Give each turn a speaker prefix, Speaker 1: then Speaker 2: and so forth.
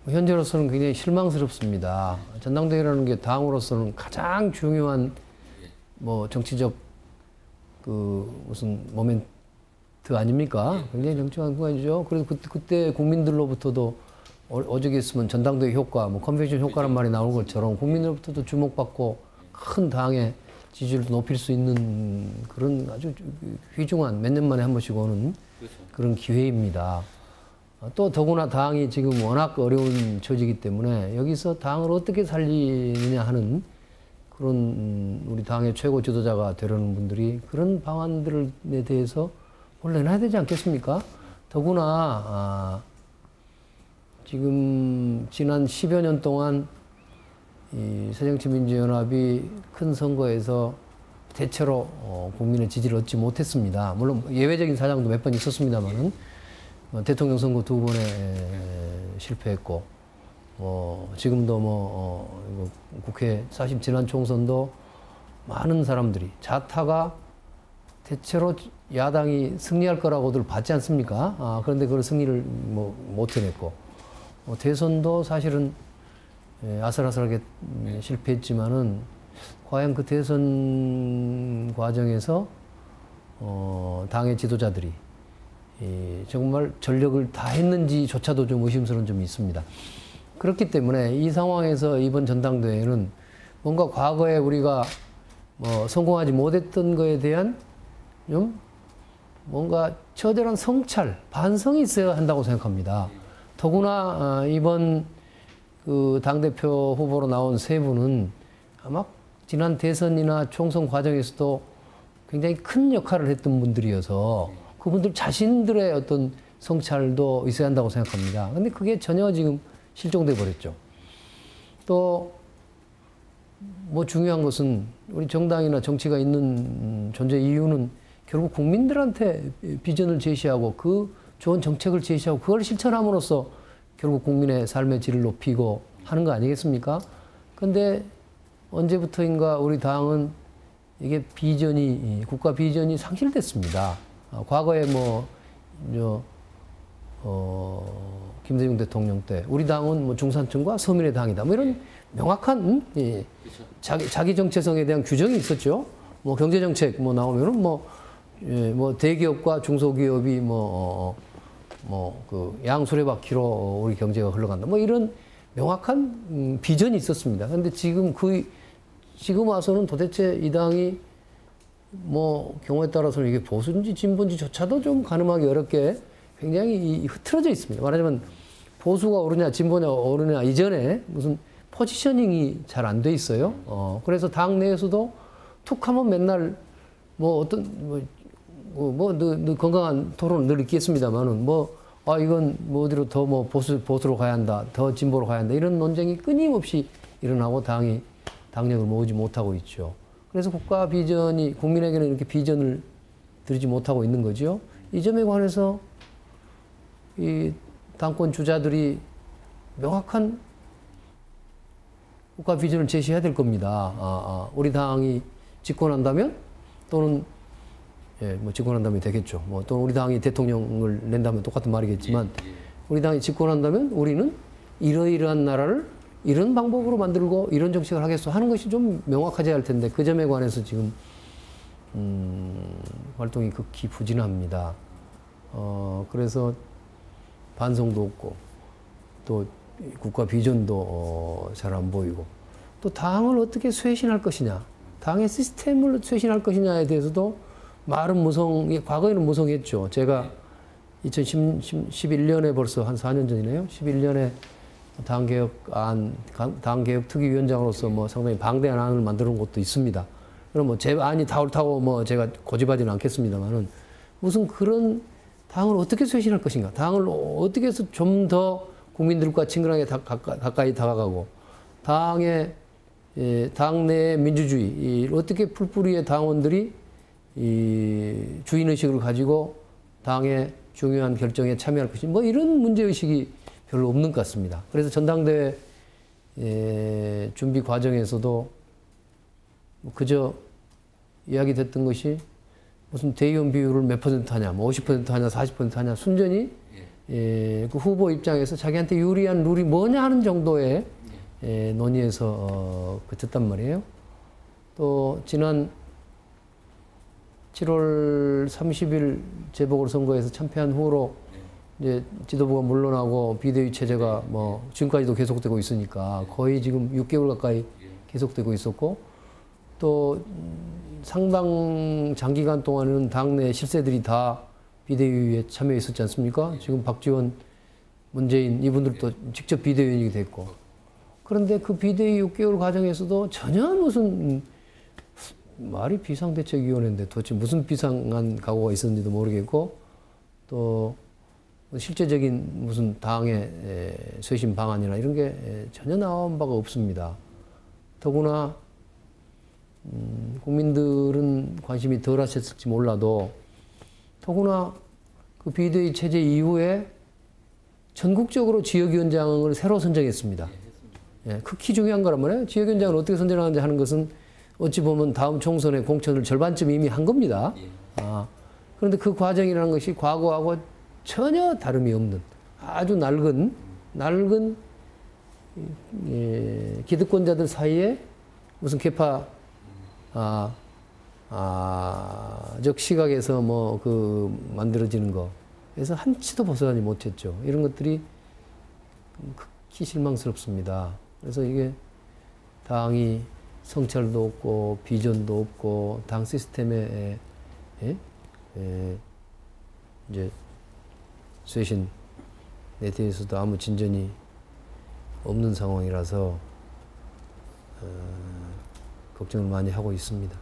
Speaker 1: 현재로서는 굉장히 실망스럽습니다. 전당대회라는 게 당으로서는 가장 중요한 뭐 정치적 그 무슨 모멘트 아닙니까? 굉장히 정치한 구간이죠. 그래서 그때 국민들로부터도 어저께 있으면 전당대회 효과, 뭐 컨벤션 효과란 말이 나오는 것처럼 국민들로부터도 주목받고 큰 당의 지지율도 높일 수 있는 그런 아주 휘중한 몇 년 만에 한 번씩 오는 그런 기회입니다. 또 더구나 당이 지금 워낙 어려운 처지이기 때문에 여기서 당을 어떻게 살리느냐 하는 그런 우리 당의 최고 지도자가 되려는 분들이 그런 방안들에 대해서 뭘 내놔야 되지 않겠습니까? 더구나 지금 지난 10여 년 동안 이 새정치민주연합이 큰 선거에서 대체로 국민의 지지를 얻지 못했습니다. 물론 예외적인 사정도 몇 번 있었습니다만은 대통령 선거 2번에 실패했고, 지금도 국회 사실 지난 총선도 많은 사람들이 자타가 대체로 야당이 승리할 거라고들 봤지 않습니까? 그런데 그걸 승리를 못 해냈고, 대선도 사실은 아슬아슬하게 실패했지만은 과연 그 대선 과정에서 당의 지도자들이 정말 전력을 다했는지조차도 좀 의심스러운 점이 있습니다. 그렇기 때문에 이 상황에서 이번 전당대회는 뭔가 과거에 우리가 성공하지 못했던 거에 대한 좀 뭔가 처절한 성찰, 반성이 있어야 한다고 생각합니다. 더구나 이번 그 당대표 후보로 나온 세 분은 아마 지난 대선이나 총선 과정에서도 굉장히 큰 역할을 했던 분들이어서 그분들 자신들의 어떤 성찰도 있어야 한다고 생각합니다. 근데 그게 전혀 지금 실종돼 버렸죠. 또 뭐 중요한 것은 우리 정당이나 정치가 있는 존재 이유는 결국 국민들한테 비전을 제시하고 그 좋은 정책을 제시하고 그걸 실천함으로써 결국 국민의 삶의 질을 높이고 하는 거 아니겠습니까? 근데 언제부터인가 우리 당은 이게 비전이, 국가 비전이 상실됐습니다. 과거에 김대중 대통령 때 우리 당은 중산층과 서민의 당이다. 이런 명확한 자기 정체성에 대한 규정이 있었죠. 경제 정책 나오면은 대기업과 중소기업이 그 양수레바퀴로 우리 경제가 흘러간다. 이런 명확한 비전이 있었습니다. 근데 지금 지금 와서는 도대체 이 당이 경우에 따라서는 이게 보수인지 진보인지조차도 좀 가늠하기 어렵게 굉장히 흐트러져 있습니다. 말하자면 보수가 오르냐 진보가 오르냐 이전에 무슨 포지셔닝이 잘 안 돼 있어요. 그래서 당 내에서도 툭 하면 맨날 늘 건강한 토론을 늘 있겠습니다만은 이건 어디로 더 보수로 가야 한다, 더 진보로 가야 한다 이런 논쟁이 끊임없이 일어나고 당이 당력을 모으지 못하고 있죠. 그래서 국가 비전이 국민에게는 이렇게 비전을 드리지 못하고 있는 거죠. 이 점에 관해서 이 당권 주자들이 명확한 국가 비전을 제시해야 될 겁니다. 우리 당이 집권한다면 또는 집권한다면 되겠죠. 또는 우리 당이 대통령을 낸다면 똑같은 말이겠지만 우리 당이 집권한다면 우리는 이러이러한 나라를 이런 방법으로 만들고 이런 정책을 하겠소 하는 것이 좀 명확하지 할 텐데 그 점에 관해서 지금 활동이 극히 부진합니다. 그래서 반성도 없고 또 국가 비전도 잘 안 보이고 또 당을 어떻게 쇄신할 것이냐, 당의 시스템을 쇄신할 것이냐에 대해서도 말은 과거에는 무성했죠. 제가 2011년에 벌써 한 4년 전이네요. 11년에 당개혁 특위위원장으로서 상당히 방대한 안을 만들어 놓은 것도 있습니다. 그럼 제 안이 옳다고 제가 고집하지는 않겠습니다만은 무슨 그런 당을 어떻게 쇄신할 것인가, 당을 어떻게 해서 좀 더 국민들과 친근하게 가까이 다가가고 당내의 민주주의, 어떻게 풀뿌리의 당원들이 주인의식을 가지고 당의 중요한 결정에 참여할 것인가, 이런 문제의식이 별로 없는 것 같습니다. 그래서 전당대회 준비 과정에서도 그저 이야기됐던 것이 무슨 대의원 비율을 몇 퍼센트 하냐, 50% 하냐, 40% 하냐, 순전히 그 후보 입장에서 자기한테 유리한 룰이 뭐냐 하는 정도의 논의에서 그쳤단 말이에요. 또 지난 7월 30일 재보궐선거에서 참패한 후로 이제 지도부가 물러나고 비대위 체제가 뭐 지금까지도 계속되고 있으니까 거의 지금 6개월 가까이 계속되고 있었고, 또 상당 장기간 동안은 당내 실세들이 다 비대위에 참여했었지 않습니까? 지금 박지원, 문재인 이분들도 직접 비대위원이 됐고, 그런데 그 비대위 6개월 과정에서도 전혀 무슨 말이 비상대책위원회인데 도대체 무슨 비상한 각오가 있었는지도 모르겠고, 또 실제적인 무슨 당의 쇄신 방안이나 이런 게 전혀 나온 바가 없습니다. 더구나 국민들은 관심이 덜 하셨을지 몰라도, 더구나 그 비대위 체제 이후에 전국적으로 지역위원장을 새로 선정했습니다. 극히 중요한 거란 말이에요. 지역위원장을 어떻게 선정하는지 하는 것은 어찌 보면 다음 총선의 공천을 절반쯤 이미 한 겁니다. 그런데 그 과정이라는 것이 과거하고 전혀 다름이 없는 아주 낡은 기득권자들 사이에 무슨 개파적 시각에서 뭐 만들어지는 거, 그래서 한치도 벗어나지 못했죠. 이런 것들이 극히 실망스럽습니다. 그래서 이게 당이 성찰도 없고 비전도 없고 당 시스템에 이제 쇄신에 대해서도 아무 진전이 없는 상황이라서 걱정을 많이 하고 있습니다.